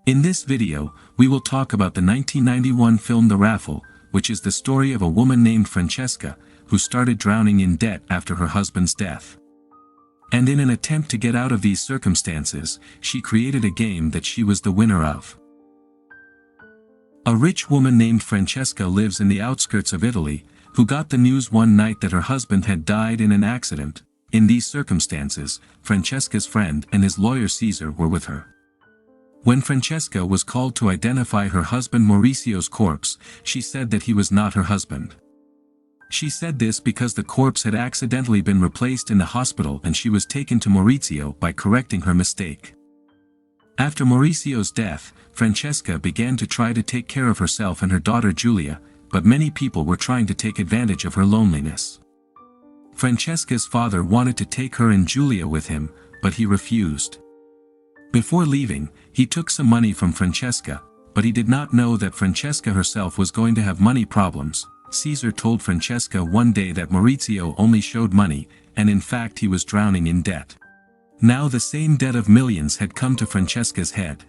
In this video, we will talk about the 1991 film The Raffle, which is the story of a woman named Francesca, who started drowning in debt after her husband's death. And in an attempt to get out of these circumstances, she created a game that she was the winner of. A rich woman named Francesca lives in the outskirts of Italy, who got the news one night that her husband had died in an accident. In these circumstances, Francesca's friend and his lawyer Caesar were with her. When Francesca was called to identify her husband Mauricio's corpse, she said that he was not her husband. She said this because the corpse had accidentally been replaced in the hospital and she was taken to Mauricio by correcting her mistake. After Mauricio's death, Francesca began to try to take care of herself and her daughter Giulia, but many people were trying to take advantage of her loneliness. Francesca's father wanted to take her and Giulia with him, but he refused. Before leaving, he took some money from Francesca, but he did not know that Francesca herself was going to have money problems. Caesar told Francesca one day that Mauricio only showed money, and in fact he was drowning in debt. Now the same debt of millions had come to Francesca's head.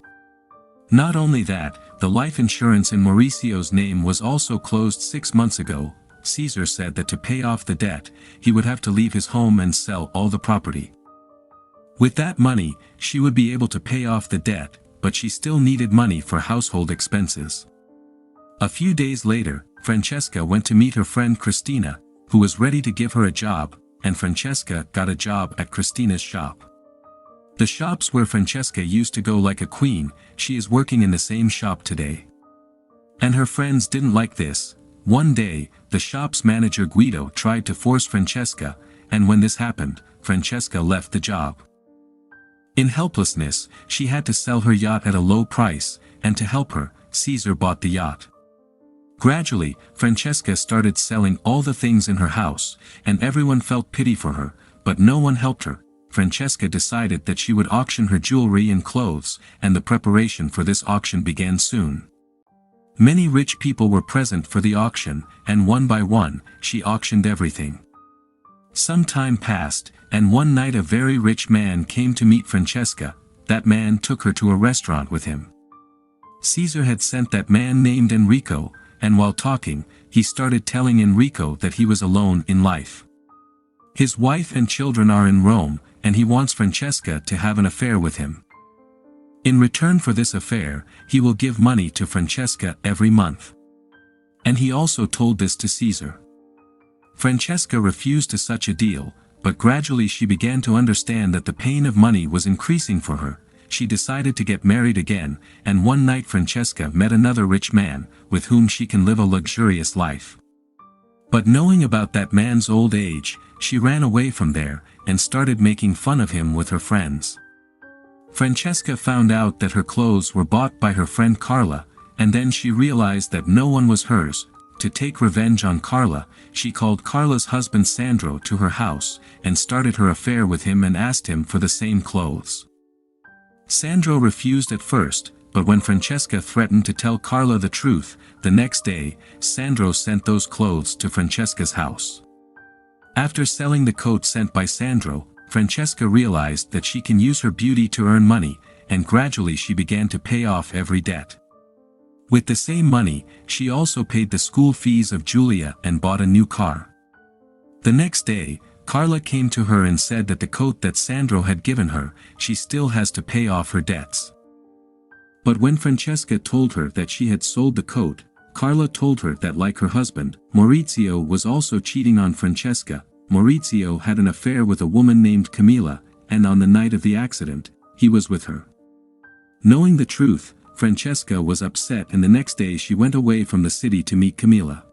Not only that, the life insurance in Mauricio's name was also closed 6 months ago. Caesar said that to pay off the debt, he would have to leave his home and sell all the property. With that money, she would be able to pay off the debt, but she still needed money for household expenses. A few days later, Francesca went to meet her friend Christina, who was ready to give her a job, and Francesca got a job at Christina's shop. The shops where Francesca used to go like a queen, she is working in the same shop today. And her friends didn't like this. One day, the shop's manager Guido tried to force Francesca, and when this happened, Francesca left the job. In helplessness, she had to sell her yacht at a low price, and to help her, Caesar bought the yacht. Gradually, Francesca started selling all the things in her house, and everyone felt pity for her, but no one helped her. Francesca decided that she would auction her jewelry and clothes, and the preparation for this auction began soon. Many rich people were present for the auction, and one by one, she auctioned everything. Some time passed, and one night a very rich man came to meet Francesca. That man took her to a restaurant with him. Caesar had sent that man named Enrico, and while talking, he started telling Enrico that he was alone in life. His wife and children are in Rome, and he wants Francesca to have an affair with him. In return for this affair, he will give money to Francesca every month. And he also told this to Caesar. Francesca refused to such a deal, but gradually she began to understand that the pain of money was increasing for her. She decided to get married again, and one night Francesca met another rich man, with whom she can live a luxurious life. But knowing about that man's old age, she ran away from there, and started making fun of him with her friends. Francesca found out that her clothes were bought by her friend Carla, and then she realized that no one was hers. To take revenge on Carla, she called Carla's husband Sandro to her house, and started her affair with him and asked him for the same clothes. Sandro refused at first, but when Francesca threatened to tell Carla the truth, the next day, Sandro sent those clothes to Francesca's house. After selling the coat sent by Sandro, Francesca realized that she can use her beauty to earn money, and gradually she began to pay off every debt. With the same money, she also paid the school fees of Giulia and bought a new car. The next day, Carla came to her and said that the coat that Sandro had given her, she still has to pay off her debts. But when Francesca told her that she had sold the coat, Carla told her that like her husband, Maurizio was also cheating on Francesca. Maurizio had an affair with a woman named Camilla, and on the night of the accident, he was with her. Knowing the truth, Francesca was upset, and the next day she went away from the city to meet Camilla.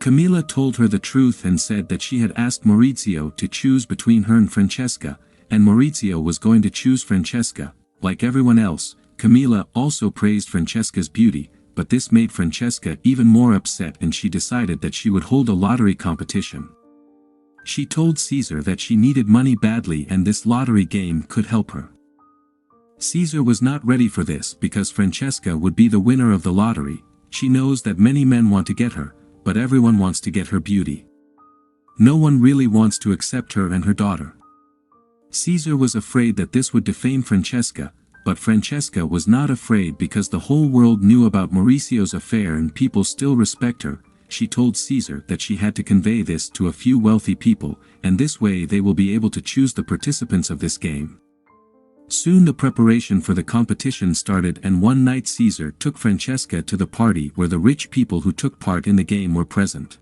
Camilla told her the truth and said that she had asked Maurizio to choose between her and Francesca, and Maurizio was going to choose Francesca. Like everyone else, Camilla also praised Francesca's beauty, but this made Francesca even more upset, and she decided that she would hold a lottery competition. She told Caesar that she needed money badly and this lottery game could help her. Caesar was not ready for this because Francesca would be the winner of the lottery. She knows that many men want to get her, but everyone wants to get her beauty. No one really wants to accept her and her daughter. Caesar was afraid that this would defame Francesca, but Francesca was not afraid because the whole world knew about Mauricio's affair and people still respect her. She told Caesar that she had to convey this to a few wealthy people, and this way they will be able to choose the participants of this game. Soon the preparation for the competition started, and one night Caesar took Francesca to the party where the rich people who took part in the game were present.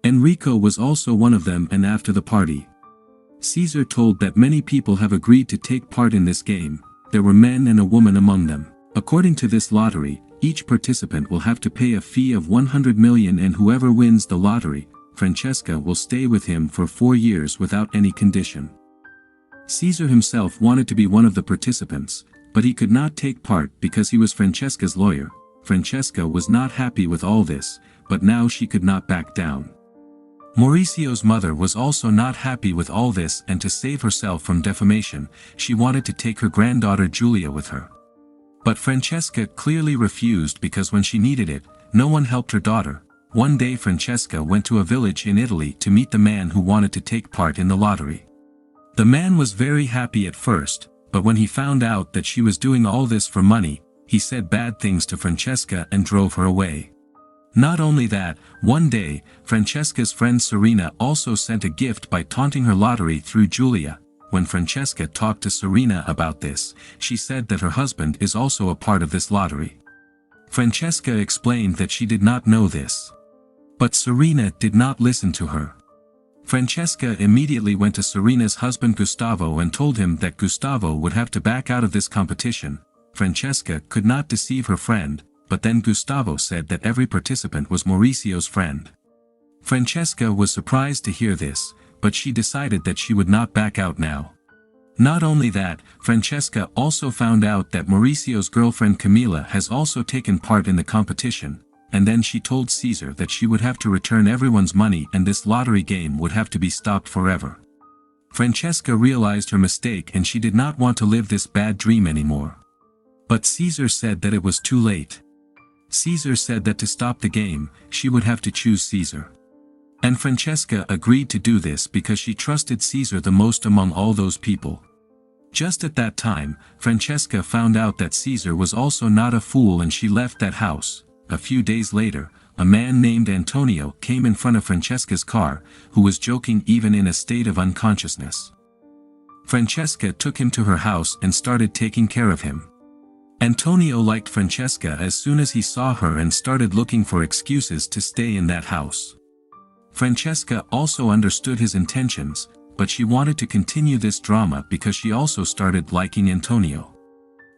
Enrico was also one of them, and after the party, Caesar told that many people have agreed to take part in this game. There were men and a woman among them. According to this lottery, each participant will have to pay a fee of 100 million, and whoever wins the lottery, Francesca will stay with him for 4 years without any condition. Caesar himself wanted to be one of the participants, but he could not take part because he was Francesca's lawyer. Francesca was not happy with all this, but now she could not back down. Mauricio's mother was also not happy with all this, and to save herself from defamation, she wanted to take her granddaughter Giulia with her. But Francesca clearly refused because when she needed it, no one helped her daughter. One day Francesca went to a village in Italy to meet the man who wanted to take part in the lottery. The man was very happy at first, but when he found out that she was doing all this for money, he said bad things to Francesca and drove her away. Not only that, one day, Francesca's friend Serena also sent a gift by taunting her lottery through Giulia. When Francesca talked to Serena about this, she said that her husband is also a part of this lottery. Francesca explained that she did not know this. But Serena did not listen to her. Francesca immediately went to Serena's husband Gustavo and told him that Gustavo would have to back out of this competition. Francesca could not deceive her friend, but then Gustavo said that every participant was Mauricio's friend. Francesca was surprised to hear this, but she decided that she would not back out now. Not only that, Francesca also found out that Mauricio's girlfriend Camilla has also taken part in the competition, and then she told Caesar that she would have to return everyone's money and this lottery game would have to be stopped forever. Francesca realized her mistake and she did not want to live this bad dream anymore. But Caesar said that it was too late. Caesar said that to stop the game, she would have to choose Caesar. And Francesca agreed to do this because she trusted Caesar the most among all those people. Just at that time, Francesca found out that Caesar was also not a fool and she left that house. A few days later, a man named Antonio came in front of Francesca's car, who was joking even in a state of unconsciousness. Francesca took him to her house and started taking care of him. Antonio liked Francesca as soon as he saw her and started looking for excuses to stay in that house. Francesca also understood his intentions, but she wanted to continue this drama because she also started liking Antonio.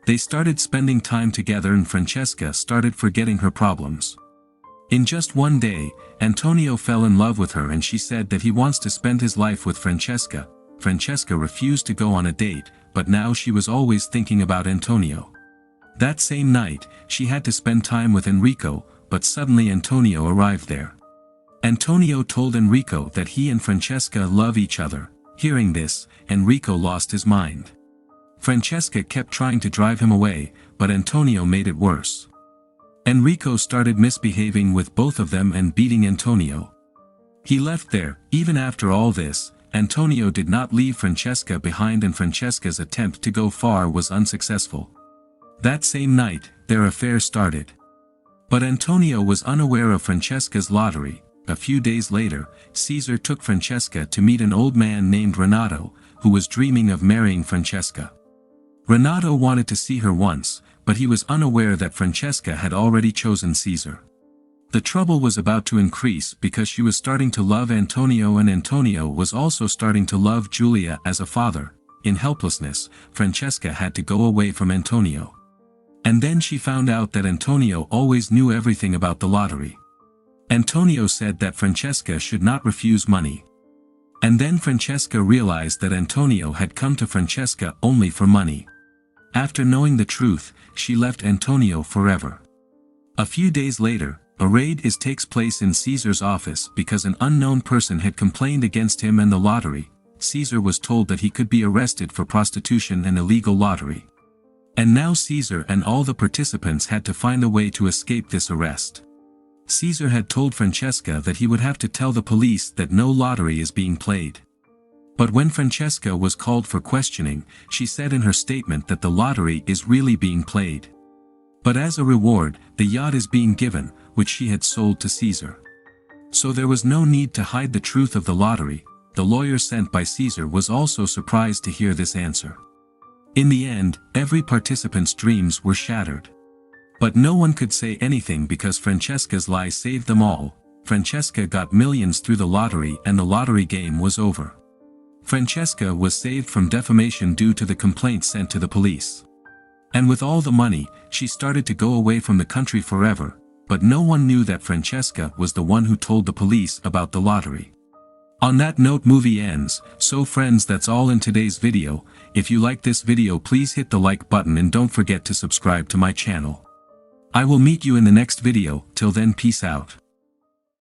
They started spending time together and Francesca started forgetting her problems. In just one day, Antonio fell in love with her and she said that he wants to spend his life with Francesca. Francesca refused to go on a date, but now she was always thinking about Antonio. That same night, she had to spend time with Enrico, but suddenly Antonio arrived there. Antonio told Enrico that he and Francesca love each other. Hearing this, Enrico lost his mind. Francesca kept trying to drive him away, but Antonio made it worse. Enrico started misbehaving with both of them and beating Antonio. He left there. Even after all this, Antonio did not leave Francesca behind and Francesca's attempt to go far was unsuccessful. That same night, their affair started. But Antonio was unaware of Francesca's lottery. A few days later, Caesar took Francesca to meet an old man named Renato, who was dreaming of marrying Francesca. Renato wanted to see her once, but he was unaware that Francesca had already chosen Caesar. The trouble was about to increase because she was starting to love Antonio and Antonio was also starting to love Giulia as a father. In helplessness, Francesca had to go away from Antonio. And then she found out that Antonio always knew everything about the lottery. Antonio said that Francesca should not refuse money. And then Francesca realized that Antonio had come to Francesca only for money. After knowing the truth, she left Antonio forever. A few days later, a raid takes place in Caesar's office because an unknown person had complained against him and the lottery. Caesar was told that he could be arrested for prostitution and illegal lottery. And now Caesar and all the participants had to find a way to escape this arrest. Caesar had told Francesca that he would have to tell the police that no lottery is being played. But when Francesca was called for questioning, she said in her statement that the lottery is really being played. But as a reward, the yacht is being given, which she had sold to Caesar. So there was no need to hide the truth of the lottery. The lawyer sent by Caesar was also surprised to hear this answer. In the end, every participant's dreams were shattered. But no one could say anything because Francesca's lie saved them all. Francesca got millions through the lottery and the lottery game was over. Francesca was saved from defamation due to the complaint sent to the police. And with all the money, she started to go away from the country forever, but no one knew that Francesca was the one who told the police about the lottery. On that note, movie ends. So friends, that's all in today's video. If you like this video, please hit the like button and don't forget to subscribe to my channel. I will meet you in the next video. Till then, peace out.